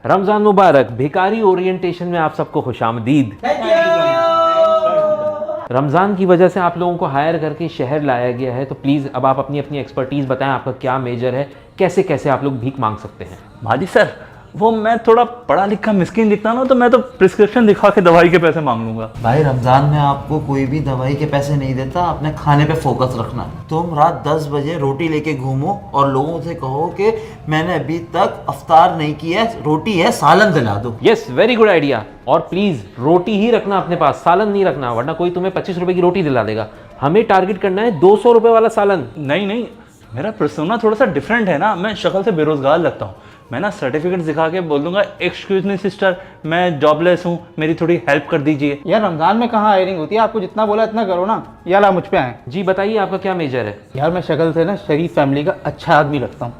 रमजान मुबारक। भिखारी ओरिएंटेशन में आप सबको खुशामदीद। रमज़ान की वजह से आप लोगों को हायर करके शहर लाया गया है, तो प्लीज़ अब आप अपनी अपनी एक्सपर्टीज़ बताएं, आपका क्या मेजर है, कैसे कैसे आप लोग भीख मांग सकते हैं। माजी सर, वो मैं थोड़ा पढ़ा लिखा मिस्किन दिखता ना, तो मैं तो प्रिस्क्रिप्शन दिखा के दवाई के पैसे मांग लूंगा। भाई रमजान में आपको कोई भी दवाई के पैसे नहीं देता, अपने खाने पे फोकस रखना। तुम रात 10 बजे रोटी लेके घूमो और लोगों से कहो कि मैंने अभी तक अफ्तार नहीं किया है, रोटी है, सालन दिला दो। Yes, very good idea. और प्लीज़ रोटी ही रखना अपने पास, सालन नहीं रखना, वरना कोई तुम्हें 25 रुपए की रोटी दिला देगा। हमें टारगेट करना है 200 रुपए वाला सालन। नहीं, मेरा पर्सोना थोड़ा सा डिफरेंट है ना, मैं शक्ल से बेरोजगार लगता हूँ। मैं ना सर्टिफिकेट दिखा के बोल दूंगा, एक्सक्यूज मी सिस्टर, मैं जॉबलेस हूँ, मेरी थोड़ी हेल्प कर दीजिए। यार रमजान में कहाँ हायरिंग होती है, आपको जितना बोला इतना करो ना। यार आप मुझ पे आए। जी बताइए, आपका क्या मेजर है। यार मैं शक्ल से ना शरीफ फैमिली का अच्छा आदमी लगता हूँ।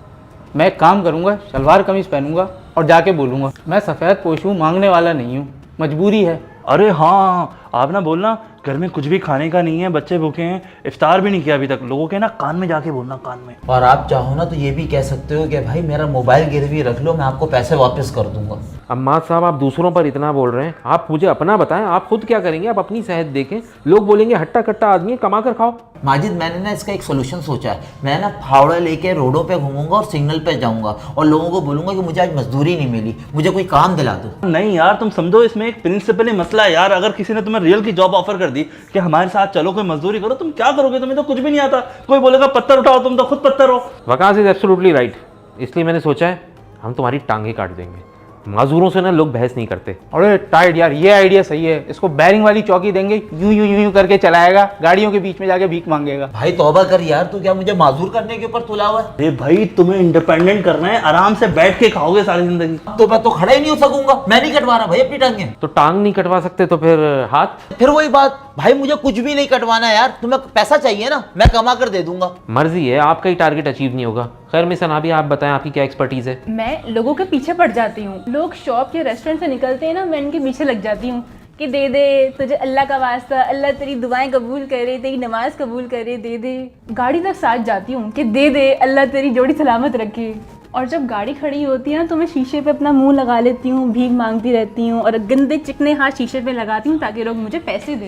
मैं एक काम करूँगा, शलवार कमीज पहनूंगा और जाके बोलूँगा मैं सफ़ेद पोश हूँ, मांगने वाला नहीं हूँ, मजबूरी है। अरे हाँ, आप ना बोलना घर में कुछ भी खाने का नहीं है, बच्चे भूखे हैं, इफ्तार भी नहीं किया अभी तक। लोगों के ना कान में जाके बोलना, कान में। और आप चाहो ना तो ये भी कह सकते हो कि भाई मेरा मोबाइल गिरवी रख लो, मैं आपको पैसे वापस कर दूंगा। अम्माद साहब, आप दूसरों पर इतना बोल रहे हैं, आप मुझे अपना बताएं, आप खुद क्या करेंगे। आप अपनी सेहत देखें, लोग बोलेंगे हट्टा कट्टा आदमी है, कमा कर खाओ। माजिद, मैंने ना इसका एक सोल्यूशन सोचा है। मैं ना फावड़ा लेके रोडों पे घूमूंगा और सिग्नल पे जाऊंगा और लोगों को बोलूंगा कि मुझे आज मजदूरी नहीं मिली, मुझे कोई काम दिला दो। नहीं यार, तुम समझो इसमें एक प्रिंसिपली मसला है यार। अगर किसी ने तुम्हें रियल की जॉब ऑफर कर दी कि हमारे साथ चलो, कोई मजदूरी करो, तुम क्या करोगे? तुम्हें तो कुछ भी नहीं आता। कोई बोलेगा पत्थर उठाओ, तुम तो खुद पत्थर हो। Waqas is absolutely right. इसलिए मैंने सोचा है हम तुम्हारी टांगे काट देंगे। मजदूरों से ना लोग बहस नहीं करते। अरे टाइट यार, ये आइडिया सही है। इसको बैरिंग वाली चौकी देंगे, यूं करके चलाएगा, गाड़ियों के बीच में जाके भीख मांगेगा। भाई तौबा कर यार, तू क्या मुझे माजूर करने के ऊपर तुला हुआ है? अरे भाई, तुम्हें इंडिपेंडेंट करना है, आराम से बैठ के खाओगे सारी जिंदगी। तो मैं तो खड़ा ही नहीं हो सकूंगा, मैं नहीं कटवा रहा भाई अपनी टांगे। तो टांग नहीं कटवा सकते तो फिर हाथ? फिर वही बात भाई, मुझे कुछ भी नहीं कटवाना यार, तुम्हें पैसा चाहिए ना, मैं कमा कर दे दूंगा। मर्जी है, आपका ही टारगेट अचीव नहीं होगा। खैर मिस अनाबी, आप बताएं आपकी क्या एक्सपर्टीज है। मैं लोगों के पीछे पड़ जाती हूँ। लोग शॉप या रेस्टोरेंट से निकलते हैं ना, मैं इनके पीछे लग जाती हूँ कि दे दे, तुझे अल्लाह का वास्ता, अल्लाह तेरी दुआएं कबूल करे, तेरी नमाज कबूल करे, दे दे। गाड़ी तक साथ जाती हूँ कि दे दे, अल्लाह तेरी जोड़ी सलामत रखे। और जब गाड़ी खड़ी होती है ना, तो मैं शीशे पे अपना मुंह लगा लेती हूँ, भीख मांगती रहती हूँ और गंदे चिकने हाथ शीशे पे लगाती हूँ ताकि लोग मुझे पैसे दें।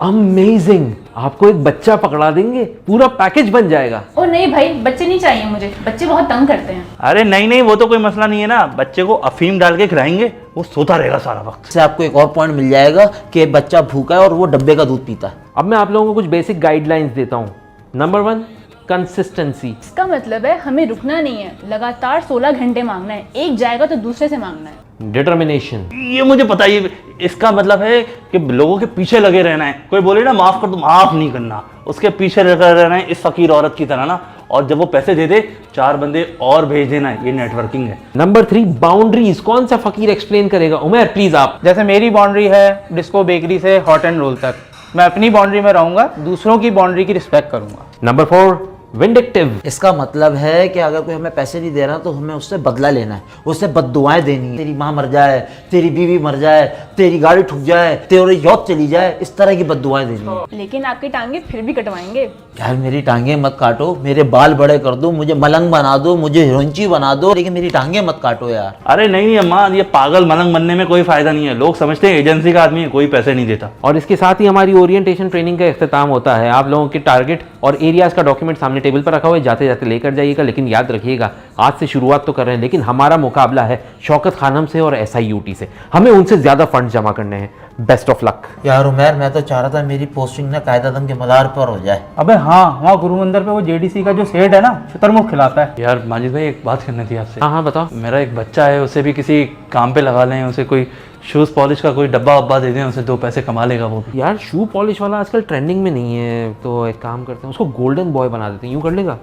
अमेजिंग, आपको एक बच्चा पकड़ा देंगे, पूरा पैकेज बन जाएगा। ओ नहीं भाई, बच्चे नहीं चाहिए मुझे, बच्चे बहुत तंग करते हैं। अरे नहीं, वो तो कोई मसला नहीं है ना। बच्चे को अफीम डाल के खिलाएंगे, वो सोता रहेगा सारा वक्त। इससे आपको एक और पॉइंट मिल जाएगा कि बच्चा भूखा है और वो डब्बे का दूध पीता है। अब मैं आप लोगों को कुछ बेसिक गाइडलाइंस देता हूँ। Number 1, consistency. इसका मतलब है हमें रुकना नहीं है, लगातार 16 घंटे मांगना है। एक जाएगा तो दूसरे से मांगना है। डिटर्मिनेशन। ये मुझे पता है। इसका मतलब है कि लोगों के पीछे लगे रहना है। कोई बोले ना माफ कर दो, माफ नहीं करना, उसके पीछे लगे रहना है इस फकीर औरत की तरह ना। और जब वो पैसे दे दे, 4 बंदे और भेज देना है। ये नेटवर्किंग है। Number 3, boundaries. कौन सा फकीर एक्सप्लेन करेगा? उमर प्लीज आप। जैसे मेरी बाउंड्री है डिस्को बेकरी से हॉट एंड रोल तक, मैं अपनी बाउंड्री में रहूंगा, दूसरों की बाउंड्री की रिस्पेक्ट करूंगा। Number 4, vindictive. इसका मतलब है कि अगर कोई हमें पैसे नहीं दे रहा तो हमें उससे बदला लेना है, उससे बद्दुआएं देनी है। तेरी माँ मर जाए, तेरी बीवी मर जाए, तेरी गाड़ी ठुक जाए, तेरी यौत चली जाए, इस तरह की बद्दुआएं देनी है। लेकिन आपकी टांगे फिर भी कटवाएंगे। यार मेरी टांगे मत काटो, मेरे बाल बड़े कर दो, मुझे मलंग बना दो, मुझे हिरोइंची बना दो, लेकिन मेरी टांगे मत काटो यार। अरे नहीं अम्मा, ये पागल मलंग बनने में कोई फायदा नहीं है। लोग समझते हैं एजेंसी का आदमी है, कोई पैसे नहीं देता। और इसके साथ ही हमारी ओरिएंटेशन ट्रेनिंग का इख्तिताम होता है। आप लोगों के टारगेट और एरियाज का डॉक्यूमेंट सामने टेबल पर रखा हुआ है, जाते जाते लेकर जाइएगा। लेकिन याद रखिएगा, आज से शुरुआत तो कर रहे हैं, लेकिन हमारा मुकाबला है शौकत खानम से और SIUT से। हमें उनसे ज्यादा फंड जमा करने हैं। Best of luck. यार उमर, मैं तो चाह रहा था मेरी पोस्टिंग ना कायदादम के मदार पर हो जाए। अबे हाँ, वहाँ गुरु मंदिर पे वो JDC का जो सेठ है ना, शुतरमुर्ग खिलाता है। यार माजिद भाई, एक बात करनी थी आपसे। हाँ बताओ। मेरा एक बच्चा है, उसे भी किसी काम पे लगा लें, उसे कोई शूज़ पॉलिश का कोई डब्बा वब्बा दे दें, उसे 2 पैसे कमा लेगा वो भी। यार शू पॉलिश वाला आजकल ट्रेंडिंग में नहीं है, तो एक काम करते हैं, उसको गोल्डन बॉय बना देते हैं। यूँ कर लेगा?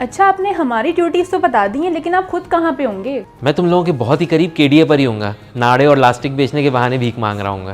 अच्छा, आपने हमारी ड्यूटीज तो बता दी हैं, लेकिन आप खुद कहाँ पे होंगे? मैं तुम लोगों के बहुत ही करीब KDA पर ही होऊंगा। नाड़े और लास्टिक बेचने के बहाने भीख मांग रहा हूँ।